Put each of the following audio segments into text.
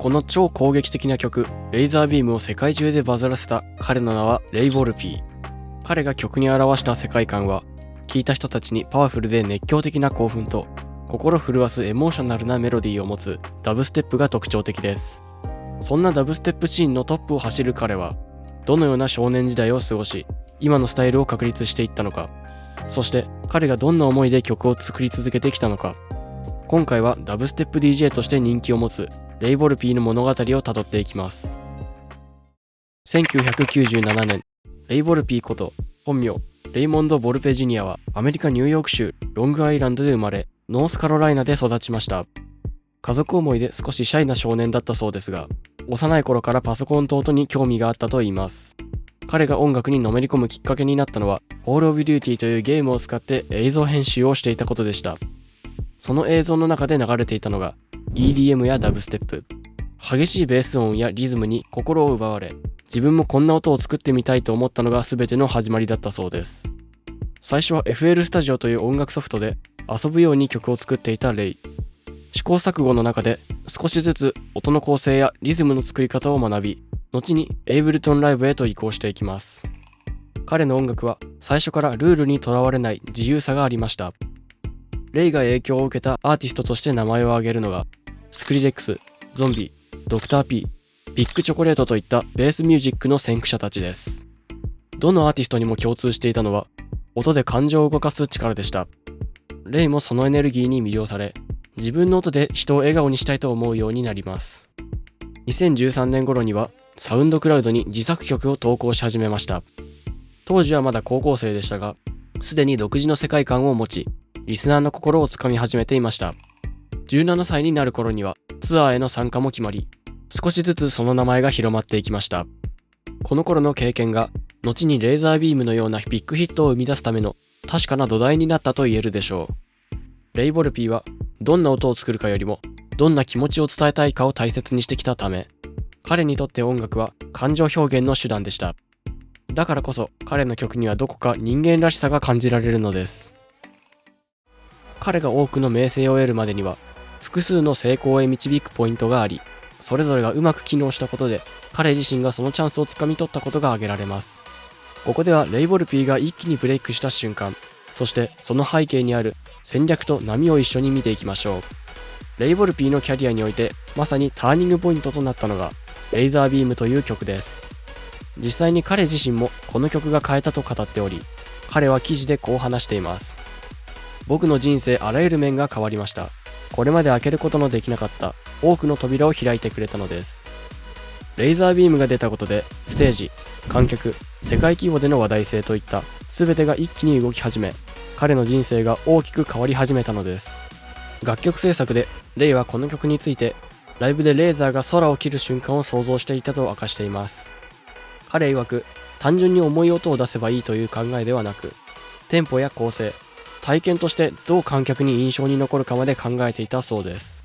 この超攻撃的な曲、レイザービームを世界中でバズらせた彼の名はレイ・ボルピー。彼が曲に表した世界観は、聴いた人たちにパワフルで熱狂的な興奮と、心震わすエモーショナルなメロディーを持つダブステップが特徴的です。そんなダブステップシーンのトップを走る彼は、どのような少年時代を過ごし、今のスタイルを確立していったのか、そして彼がどんな思いで曲を作り続けてきたのか。今回はダブステップ DJ として人気を持つレイ・ボルピーの物語をたどっていきます。1997年、レイ・ボルピーこと本名レイモンド・ボルペジュニアはアメリカ・ニューヨーク州ロングアイランドで生まれ、ノースカロライナで育ちました。家族思いで少しシャイな少年だったそうですが、幼い頃からパソコンと音に興味があったといいます。彼が音楽にのめり込むきっかけになったのは、コール・オブ・デューティーというゲームを使って映像編集をしていたことでした。その映像の中で流れていたのが EDM やダブステップ。激しいベース音やリズムに心を奪われ、自分もこんな音を作ってみたいと思ったのが全ての始まりだったそうです。最初は FL スタジオという音楽ソフトで遊ぶように曲を作っていたレイ。試行錯誤の中で少しずつ音の構成やリズムの作り方を学び、後にエイブルトンライブへと移行していきます。彼の音楽は最初からルールにとらわれない自由さがありました。レイが影響を受けたアーティストとして名前を挙げるのが、スクリレックス、ゾンビ、ドクター P、ビッグチョコレートといったベースミュージックの先駆者たちです。どのアーティストにも共通していたのは、音で感情を動かす力でした。レイもそのエネルギーに魅了され、自分の音で人を笑顔にしたいと思うようになります。2013年頃にはサウンドクラウドに自作曲を投稿し始めました。当時はまだ高校生でしたが、すでに独自の世界観を持ち、リスナーの心をつかみ始めていました。17歳になる頃にはツアーへの参加も決まり、少しずつその名前が広まっていきました。この頃の経験が後にレーザービームのようなビッグヒットを生み出すための確かな土台になったと言えるでしょう。レイ・ボルピーはどんな音を作るかよりもどんな気持ちを伝えたいかを大切にしてきたため、彼にとって音楽は感情表現の手段でした。だからこそ彼の曲にはどこか人間らしさが感じられるのです。彼が多くの名声を得るまでには複数の成功へ導くポイントがあり、それぞれがうまく機能したことで彼自身がそのチャンスをつかみ取ったことが挙げられます。ここではレイ・ボルピーが一気にブレイクした瞬間、そしてその背景にある戦略と波を一緒に見ていきましょう。レイ・ボルピーのキャリアにおいてまさにターニングポイントとなったのがレイザービームという曲です。実際に彼自身もこの曲が変えたと語っており、彼は記事でこう話しています。僕の人生あらゆる面が変わりました。これまで開けることのできなかった多くの扉を開いてくれたのです。レイザービームが出たことでステージ、観客、世界規模での話題性といった全てが一気に動き始め、彼の人生が大きく変わり始めたのです。楽曲制作でレイはこの曲についてライブでレーザーが空を切る瞬間を想像していたと明かしています。彼曰く、単純に重い音を出せばいいという考えではなく、テンポや構成、体験としてどう観客に印象に残るかまで考えていたそうです。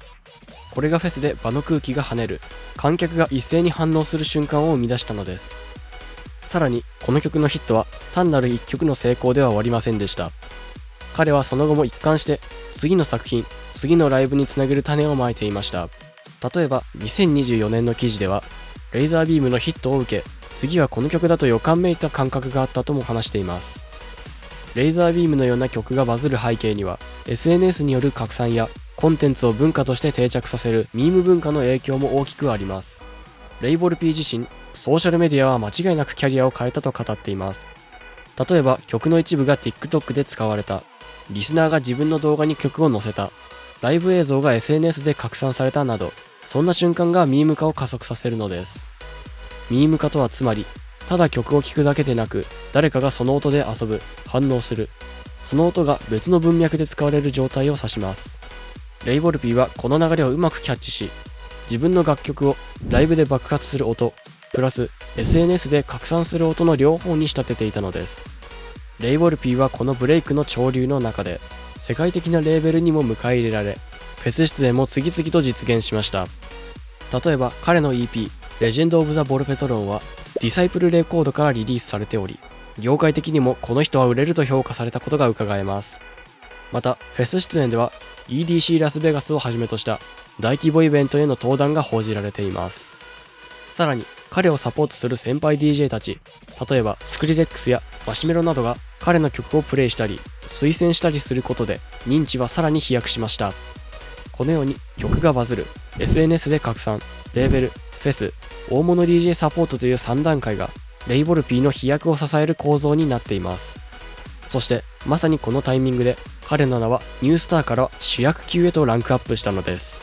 これがフェスで場の空気が跳ねる、観客が一斉に反応する瞬間を生み出したのです。さらにこの曲のヒットは単なる一曲の成功では終わりませんでした。彼はその後も一貫して次の作品、次のライブにつなげる種をまいていました。例えば2024年の記事では、レイザービームのヒットを受け、次はこの曲だと予感めいた感覚があったとも話しています。レイザービームのような曲がバズる背景には SNS による拡散やコンテンツを文化として定着させるミーム文化の影響も大きくあります。レイ・ボルピー自身、ソーシャルメディアは間違いなくキャリアを変えたと語っています。例えば曲の一部が TikTok で使われた、リスナーが自分の動画に曲を載せた、ライブ映像が SNS で拡散されたなど、そんな瞬間がミーム化を加速させるのです。ミーム化とはつまり、ただ曲を聴くだけでなく、誰かがその音で遊ぶ、反応する、その音が別の文脈で使われる状態を指します。レイ・ボルピーはこの流れをうまくキャッチし、自分の楽曲をライブで爆発する音、プラス SNS で拡散する音の両方に仕立てていたのです。レイ・ボルピーはこのブレイクの潮流の中で、世界的なレーベルにも迎え入れられ、フェス出演も次々と実現しました。例えば彼の EP、レジェンド・オブ・ザ・ボルペトロンはディサイプルレコードからリリースされており、業界的にもこの人は売れると評価されたことが伺えます。またフェス出演では EDC ラスベガスをはじめとした大規模イベントへの登壇が報じられています。さらに彼をサポートする先輩 DJ たち、例えばスクリレックスやマシュメロなどが彼の曲をプレイしたり推薦したりすることで認知はさらに飛躍しました。このように曲がバズる、 SNS で拡散、レーベル、フェス、大物 DJ サポートという3段階がレイボル P の飛躍を支える構造になっています。そしてまさにこのタイミングで彼の名はニュースターから主役級へとランクアップしたのです。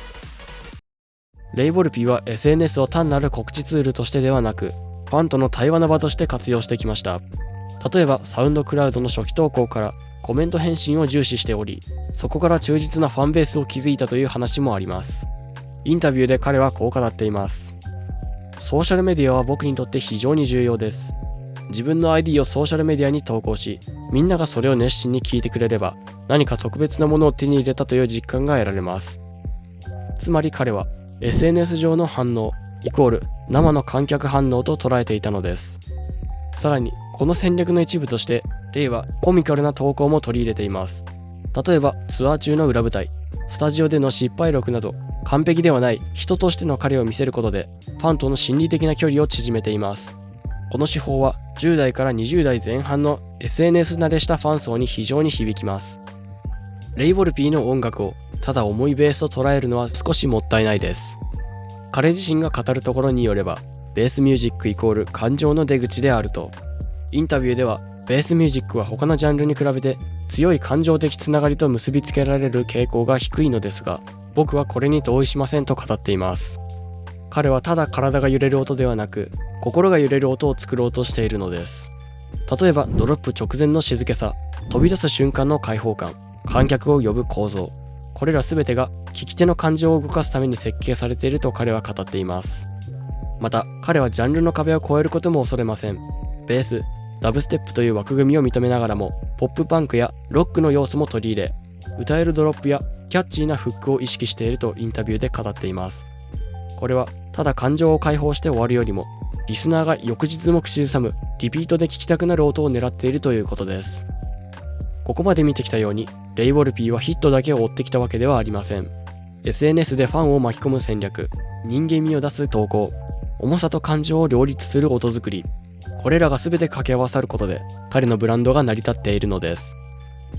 レイボル P は SNS を単なる告知ツールとしてではなく、ファンとの対話の場として活用してきました。例えばサウンドクラウドの初期投稿からコメント返信を重視しており、そこから忠実なファンベースを築いたという話もあります。インタビューで彼はこう語っています。ソーシャルメディアは僕にとって非常に重要です。自分の ID をソーシャルメディアに投稿し、みんながそれを熱心に聞いてくれれば、何か特別なものを手に入れたという実感が得られます。つまり彼は SNS 上の反応イコール生の観客反応と捉えていたのです。さらにこの戦略の一部としてレイはコミカルな投稿も取り入れています。例えばツアー中の裏舞台、スタジオでの失敗録など、完璧ではない人としての彼を見せることでファンとの心理的な距離を縮めています。この手法は10代から20代前半の SNS 慣れしたファン層に非常に響きます。レイボル P の音楽をただ重いベースと捉えるのは少しもったいないです。彼自身が語るところによれば、ベースミュージックイコール感情の出口であると。インタビューではベースミュージックは他のジャンルに比べて強い感情的つながりと結びつけられる傾向が低いのですが、僕はこれに同意しませんと語っています。彼はただ体が揺れる音ではなく、心が揺れる音を作ろうとしているのです。例えばドロップ直前の静けさ、飛び出す瞬間の開放感、観客を呼ぶ構造、これら全てが聞き手の感情を動かすために設計されていると彼は語っています。また彼はジャンルの壁を越えることも恐れません。ベース、ダブステップという枠組みを認めながらも、ポップパンクやロックの要素も取り入れ、歌えるドロップやキャッチーなフックを意識しているとインタビューで語っています。これはただ感情を解放して終わるよりも、リスナーが翌日も口ずさむリピートで聴きたくなる音を狙っているということです。ここまで見てきたように、レイボル P はヒットだけを追ってきたわけではありません。 SNS でファンを巻き込む戦略、人間味を出す投稿、重さと感情を両立する音作り、これらが全て掛け合わさることで彼のブランドが成り立っているのです。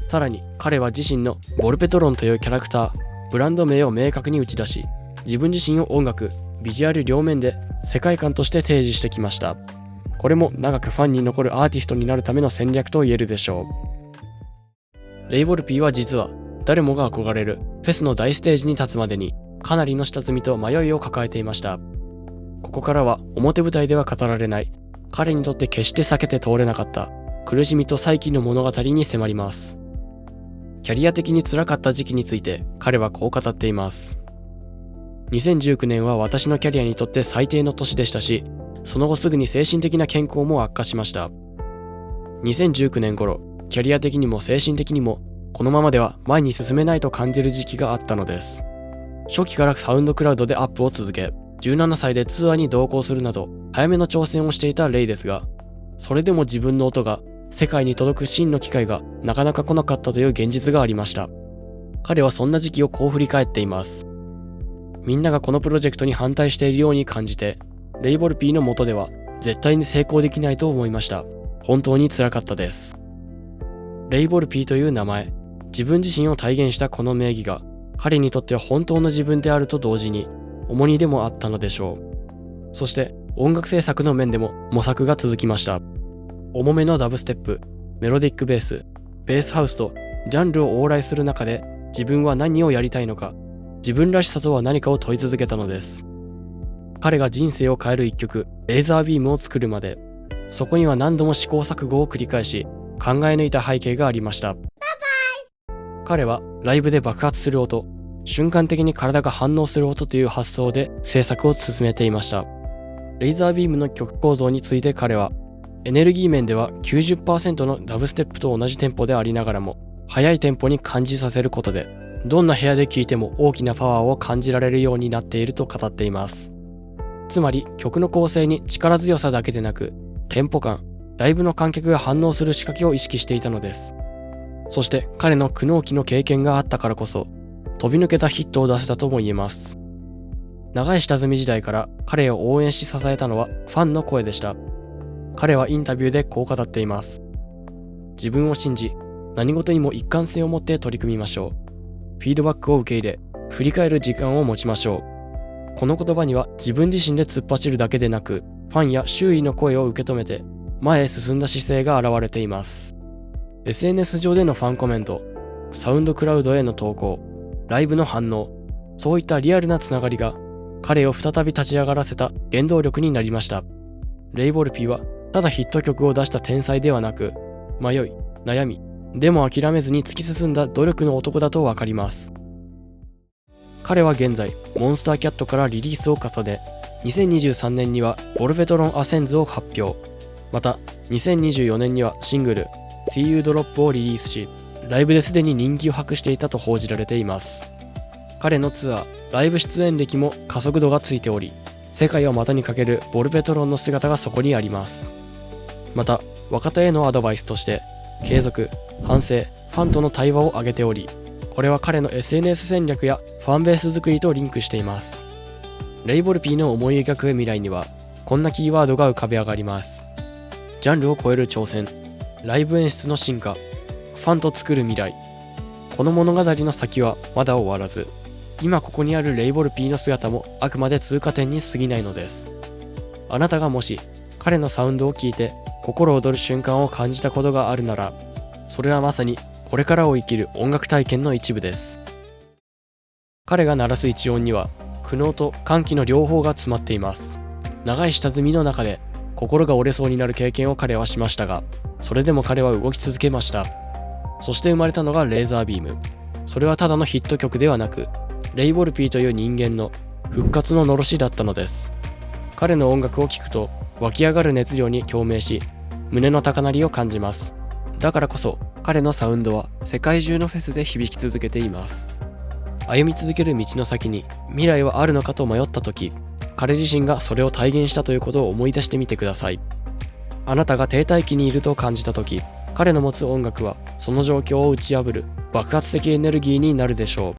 さらに彼は自身のボルペトロンというキャラクター、ブランド名を明確に打ち出し、自分自身を音楽、ビジュアル両面で世界観として提示してきました。これも長くファンに残るアーティストになるための戦略と言えるでしょう。レイボル P は実は誰もが憧れるフェスの大ステージに立つまでにかなりの下積みと迷いを抱えていました。ここからは表舞台では語られない彼にとって決して避けて通れなかった苦しみと再起の物語に迫ります。キャリア的に辛かった時期について彼はこう語っています。2019年は私のキャリアにとって最低の年でしたし、その後すぐに精神的な健康も悪化しました。2019年頃、キャリア的にも精神的にもこのままでは前に進めないと感じる時期があったのです。初期からサウンドクラウドでアップを続け、17歳でツアーに同行するなど早めの挑戦をしていたレイですが、それでも自分の音が世界に届く真の機会がなかなか来なかったという現実がありました。彼はそんな時期をこう振り返っています。みんながこのプロジェクトに反対しているように感じて、レイボル P の下では絶対に成功できないと思いました。本当に辛かったです。レイボル P という名前、自分自身を体現したこの名義が彼にとっては本当の自分であると同時に重荷でもあったのでしょう。そして音楽制作の面でも模索が続きました。重めのダブステップ、メロディックベース、ベースハウスとジャンルを往来する中で自分は何をやりたいのか、自分らしさとは何かを問い続けたのです。彼が人生を変える一曲、レーザービームを作るまで、そこには何度も試行錯誤を繰り返し考え抜いた背景がありました。彼はライブで爆発する音、瞬間的に体が反応する音という発想で制作を進めていました。レーザービームの曲構造について彼は、エネルギー面では 90% のダブステップと同じテンポでありながらも、速いテンポに感じさせることで、どんな部屋で聴いても大きなパワーを感じられるようになっていると語っています。つまり曲の構成に力強さだけでなく、テンポ感、ライブの観客が反応する仕掛けを意識していたのです。そして彼の苦悩期の経験があったからこそ、飛び抜けたヒットを出せたとも言えます。長い下積み時代から彼を応援し支えたのはファンの声でした。彼はインタビューでこう語っています。自分を信じ、何事にも一貫性を持って取り組みましょう。フィードバックを受け入れ、振り返る時間を持ちましょう。この言葉には自分自身で突っ走るだけでなく、ファンや周囲の声を受け止めて前へ進んだ姿勢が現れています。SNS 上でのファンコメント、サウンドクラウドへの投稿、ライブの反応、そういったリアルなつながりが彼を再び立ち上がらせた原動力になりました。レイ・ボルピーはただヒット曲を出した天才ではなく、迷い、悩み、でも諦めずに突き進んだ努力の男だとわかります。彼は現在、モンスターキャットからリリースを重ね、2023年にはボルベトロン・アセンズを発表。また、2024年にはシングル、See You Drop をリリースし、ライブですでに人気を博していたと報じられています。彼のツアー、ライブ出演歴も加速度がついており、世界を股にかけるボルベトロンの姿がそこにあります。また、若手へのアドバイスとして、継続、反省、ファンとの対話を挙げており、これは彼の SNS 戦略やファンベース作りとリンクしています。レイ・ボルピーの思い描く未来には、こんなキーワードが浮かび上がります。ジャンルを超える挑戦、ライブ演出の進化、ファンと作る未来。この物語の先はまだ終わらず、今ここにあるレイ・ボルピーの姿もあくまで通過点に過ぎないのです。あなたがもし彼のサウンドを聞いて心躍る瞬間を感じたことがあるなら、それはまさにこれからを生きる音楽体験の一部です。彼が鳴らす一音には苦悩と歓喜の両方が詰まっています。長い下積みの中で心が折れそうになる経験を彼はしましたが、それでも彼は動き続けました。そして生まれたのがレーザービーム。それはただのヒット曲ではなく、レイ・ボルピーという人間の復活ののろしだったのです。彼の音楽を聴くと湧き上がる熱量に共鳴し、胸の高鳴りを感じます。だからこそ彼のサウンドは世界中のフェスで響き続けています。歩み続ける道の先に未来はあるのかと迷った時、彼自身がそれを体現したということを思い出してみてください。あなたが停滞期にいると感じた時、彼の持つ音楽はその状況を打ち破る爆発的エネルギーになるでしょう。